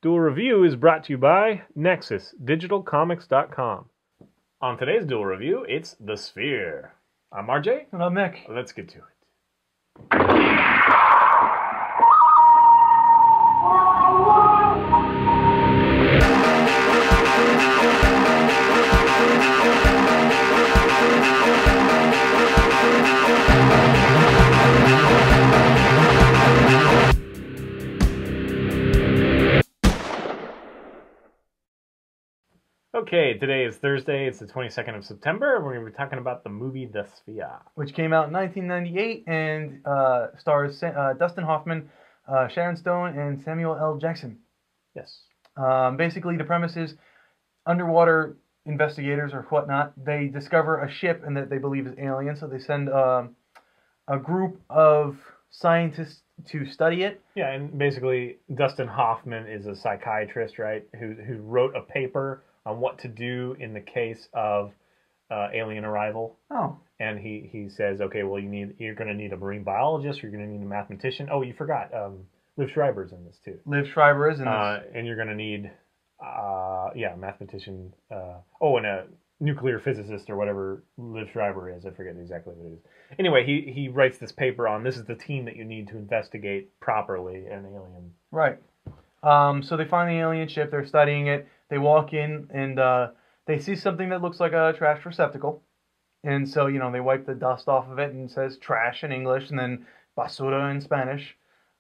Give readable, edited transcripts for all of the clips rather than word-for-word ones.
Duel Review is brought to you by NexusDigitalComics.com. On today's Duel Review, it's The Sphere. I'm RJ. And I'm Nick. Let's get to it. Okay, today is Thursday. It's the 22nd of September, and we're going to be talking about the movie The Sphere, which came out in 1998 and stars Dustin Hoffman, Sharon Stone, and Samuel L. Jackson. Yes. Basically, the premise is underwater investigators or whatnot, they discover a ship and that they believe is alien, so they send a group of scientists to study it. Yeah, and basically, Dustin Hoffman is a psychiatrist, right, who wrote a paper on what to do in the case of alien arrival. Oh. And he says, okay, well, you're going to need a marine biologist, you're going to need a mathematician. Oh, you forgot, Liv Schreiber's in this too. Liv Schreiber is in this. And you're going to need, a mathematician. And a nuclear physicist or whatever Liv Schreiber is. I forget exactly what it is. Anyway, he writes this paper on this is the team that you need to investigate properly an alien. Right. So they find the alien ship. They're studying it. They walk in and they see something that looks like a trash receptacle. And so, they wipe the dust off of it and it says trash in English and then basura in Spanish.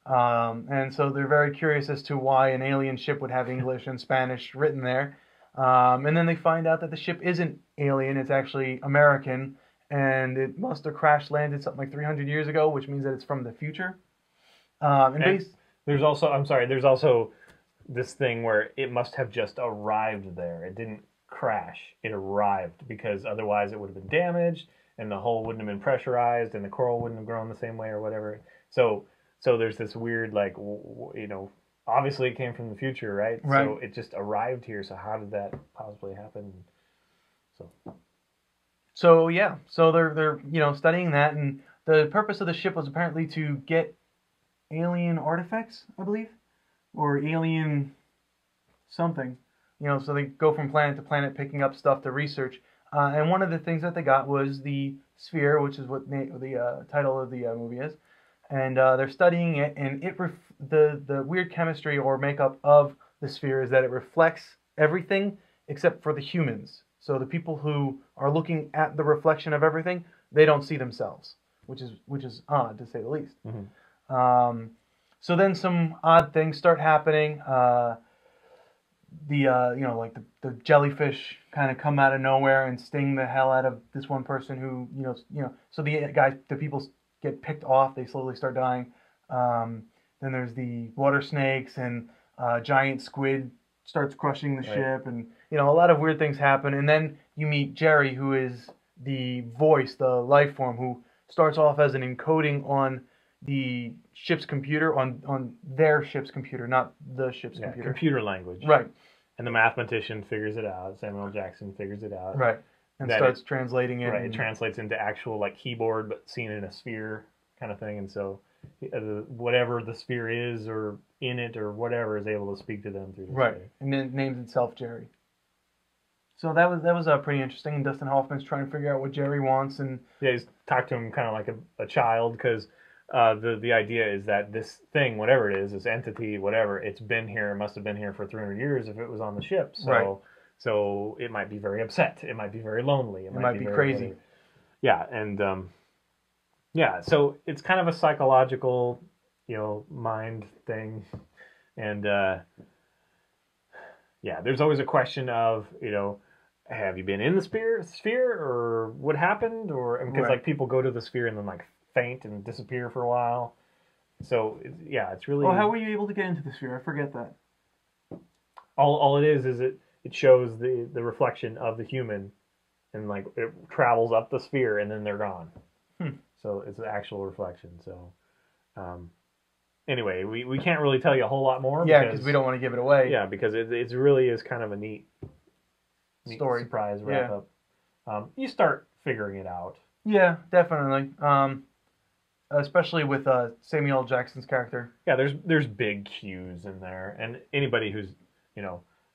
And so they're very curious as to why an alien ship would have English and Spanish written there. And then they find out that the ship isn't alien. It's actually American. And it must have crash landed something like 300 years ago, which means that it's from the future. There's also this thing where it must have just arrived there. It didn't crash. It arrived because otherwise it would have been damaged and the hull wouldn't have been pressurized and the coral wouldn't have grown the same way or whatever. So there's this weird, obviously it came from the future, right? Right. So it just arrived here. So how did that possibly happen? So they're studying that, and the purpose of the ship was apparently to get alien artifacts, I believe, or alien something. So they go from planet to planet picking up stuff to research. And one of the things that they got was the sphere, which is what the title of the movie is. And they're studying it, and the weird chemistry or makeup of the sphere is that it reflects everything except for the humans. So the people who are looking at the reflection of everything, they don't see themselves, which is odd to say the least. Mm-hmm. So then some odd things start happening. The jellyfish kind of come out of nowhere and sting the hell out of this one person who So the people get picked off. They slowly start dying. Then there's the water snakes and giant squid starts crushing the ship, and a lot of weird things happen. And then you meet Jerry, who is the voice, the life form, who starts off as an encoding on the ship's computer, on their ship's computer, not the ship's computer. Computer language. Right. And the mathematician figures it out. Samuel L. Jackson figures it out. Right. And starts translating it. Right. It translates into actual keyboard, but seen in a sphere kind of thing. And so whatever the sphere is or in it or whatever is able to speak to them through the sphere. And then it names itself Jerry. So that was pretty interesting. And Dustin Hoffman's trying to figure out what Jerry wants, and he's talked to him kind of like a child, because the idea is that this thing, whatever it is, this entity, whatever, it must have been here for 300 years if it was on the ship. So so it might be very upset. It might be very lonely. It might be crazy. Yeah, and so it's kind of a psychological, mind thing, and there's always a question of, have you been in the sphere or what happened, or because people go to the sphere and then faint and disappear for a while. So it's really. Well, how were you able to get into the sphere? I forget that. All it is it shows the reflection of the human, and it travels up the sphere and then they're gone. So it's an actual reflection. So anyway, we can't really tell you a whole lot more. Yeah, because we don't want to give it away. Yeah, because it really is kind of a neat story, surprise wrap up. You start figuring it out. Yeah, definitely. especially with Samuel L. Jackson's character. Yeah, there's big cues in there, and anybody who's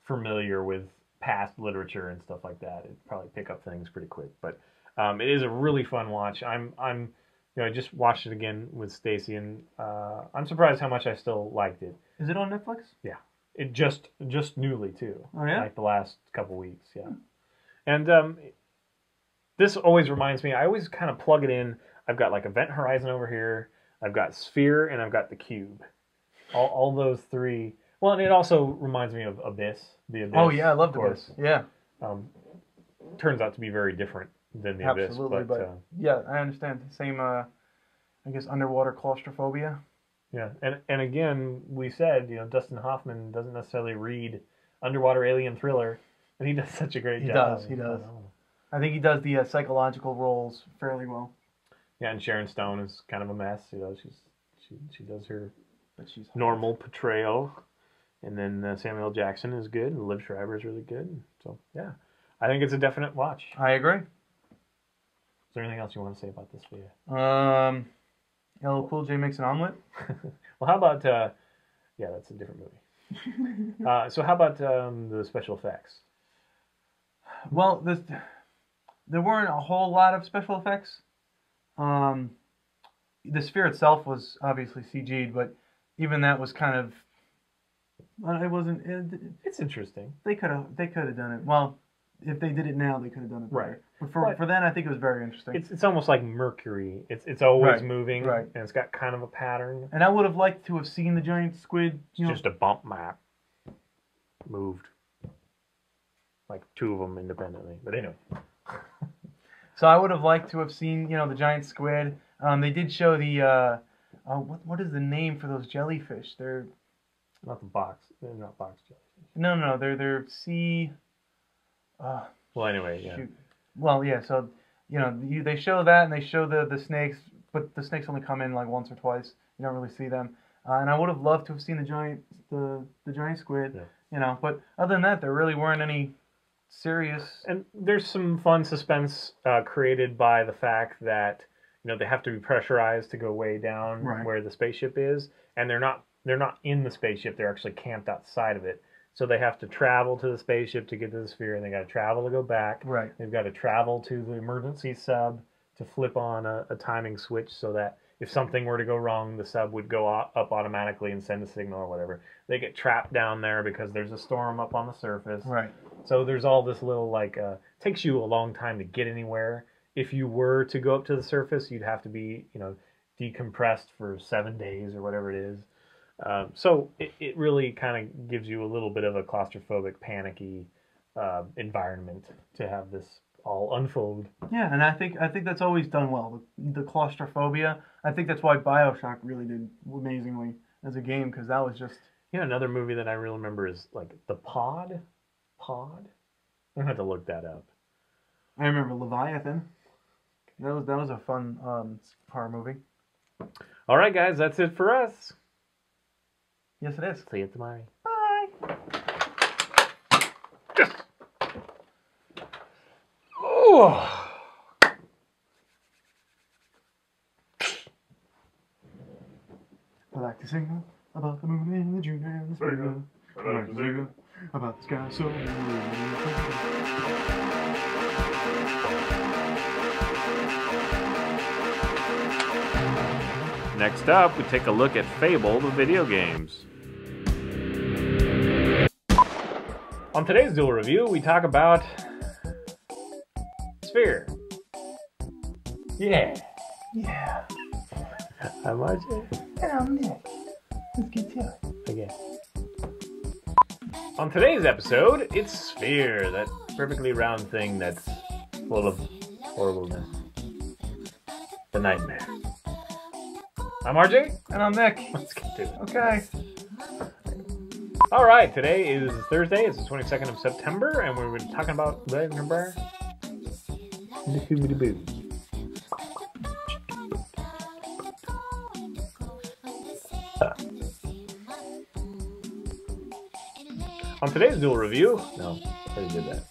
familiar with past literature and stuff like that, it'd probably pick up things pretty quick. But it is a really fun watch. I just watched it again with Stacy, and I'm surprised how much I still liked it. Is it on Netflix? Yeah, it just newly too. Oh yeah, like the last couple weeks. Yeah, and this always reminds me. I always kind of plug it in. I've got like Event Horizon over here. I've got Sphere, and I've got the Cube. All those three. Well, and it also reminds me of Abyss. The Abyss. Oh yeah, I love Abyss. Yeah. Turns out to be very different than the Absolutely, Abyss. but yeah, I understand. Same, I guess, underwater claustrophobia. Yeah, and again, we said, Dustin Hoffman doesn't necessarily read underwater alien thriller, and he does such a great job. He does. I think he does the psychological roles fairly well. Yeah, and Sharon Stone is kind of a mess. She does her she's normal portrayal, and then Samuel L. Jackson is good, and Liv Schreiber is really good. So yeah, I think it's a definite watch. I agree. Is there anything else you want to say about this video? LL Cool J makes an omelet. Well, how about yeah, that's a different movie. So how about the special effects? Well, there weren't a whole lot of special effects. The sphere itself was obviously CG'd, but even that was kind of. It wasn't. It's interesting. They could have done it. Well, if they did it now, they could have done it better. Right. But for then, I think it was very interesting. It's almost like Mercury. It's always moving, right? And it's got kind of a pattern. And I would have liked to have seen the giant squid. Just a bump map moved, like two of them independently. But anyway. So I would have liked to have seen, the giant squid. They did show the what is the name for those jellyfish? They're not the box. They're not box jellyfish. No. They're sea. Well, anyway, yeah. Shoot. Well, yeah. So they show that, and they show the snakes, but the snakes only come in like once or twice. You don't really see them. And I would have loved to have seen the giant squid. Yeah. But other than that, there really weren't any serious. And there's some fun suspense created by the fact that they have to be pressurized to go way down where the spaceship is, and they're not in the spaceship. They're actually camped outside of it. So they have to travel to the spaceship to get to the sphere, and they got to travel to go back. Right. They've got to travel to the emergency sub to flip on a timing switch so that if something were to go wrong, the sub would go up automatically and send a signal or whatever. They get trapped down there because there's a storm up on the surface. Right. So there's all this little takes you a long time to get anywhere. If you were to go up to the surface, you'd have to be decompressed for 7 days or whatever it is. So it really kind of gives you a little bit of a claustrophobic, panicky environment to have this all unfold. Yeah, and I think that's always done well. The claustrophobia. I think that's why BioShock really did amazingly as a game, because that was just. Another movie that I really remember is like The Pod. I'm gonna have to look that up. I remember Leviathan. That was a fun horror movie. All right, guys, that's it for us. Yes, it is. See you tomorrow. Bye. Yes. Oh. I like to sing about the moon and the June and the spring. I like to sing about the sky so blue. Next up, we take a look at Fable, the video games. On today's Duel review, we talk about Sphere. Yeah. I'm RJ. And I'm Nick. Let's get to it. Again. On today's episode, it's Sphere, that perfectly round thing that's full of horribleness. The nightmare. I'm RJ. And I'm Nick. Let's get to it. Okay. Alright, today is Thursday. It's the 22nd of September, and we're talking about the number. On today's Duel review, no, I already did that.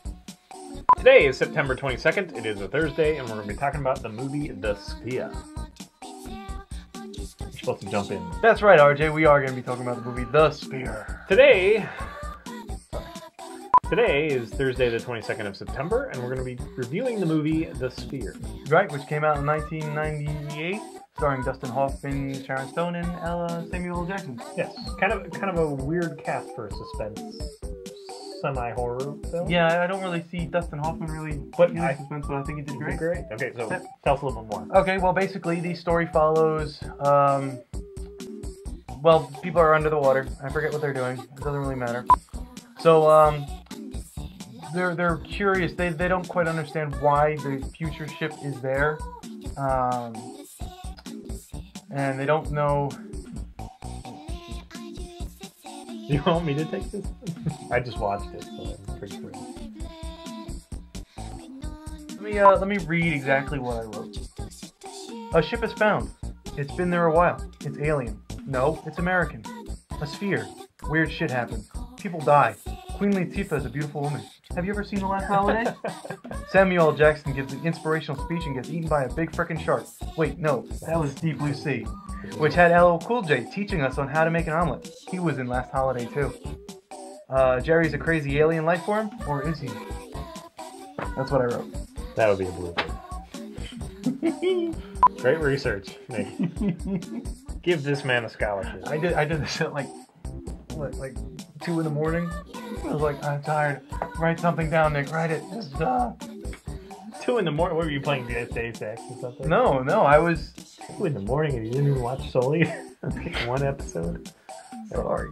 Today is September 22nd. It is a Thursday, and we're going to be talking about the movie The Sphere. supposed to jump in. That's right, RJ. We are going to be talking about the movie The Sphere. Today is Thursday the 22nd of September, and we're going to be reviewing the movie The Sphere. Right, which came out in 1998, starring Dustin Hoffman, Sharon Stone, and Samuel L. Jackson. Yes, kind of a weird cast for a suspense semi-horror film. Yeah, I don't really see Dustin Hoffman really in suspense, but I think he did great. Great. Okay, so tell us a little bit more. Okay, well, basically, the story follows. Well, people are under the water. I forget what they're doing. It doesn't really matter. So, they're curious. They don't quite understand why the future ship is there, and they don't know. You want me to take this? I just watched it, so I'm pretty sure. Let me read exactly what I wrote. A ship is found. It's been there a while. It's alien. No, it's American. A sphere. Weird shit happens. People die. Queen Latifah is a beautiful woman. Have you ever seen The Last Holiday? Samuel L. Jackson gives an inspirational speech and gets eaten by a big frickin' shark. Wait, no, that was Deep Blue Sea, which had LL Cool J teaching us on how to make an omelet. He was in Last Holiday too. Jerry's a crazy alien life form, or is he? That's what I wrote. That would be a blooper. Great research, Nick. Give this man a scholarship. I did this at like 2 in the morning. I was like, I'm tired. Write something down, Nick. Write it. Just 2 in the morning. What were you playing? Day 6 or something? No, I was 2 in the morning and you didn't even watch Sully. One episode. Sorry.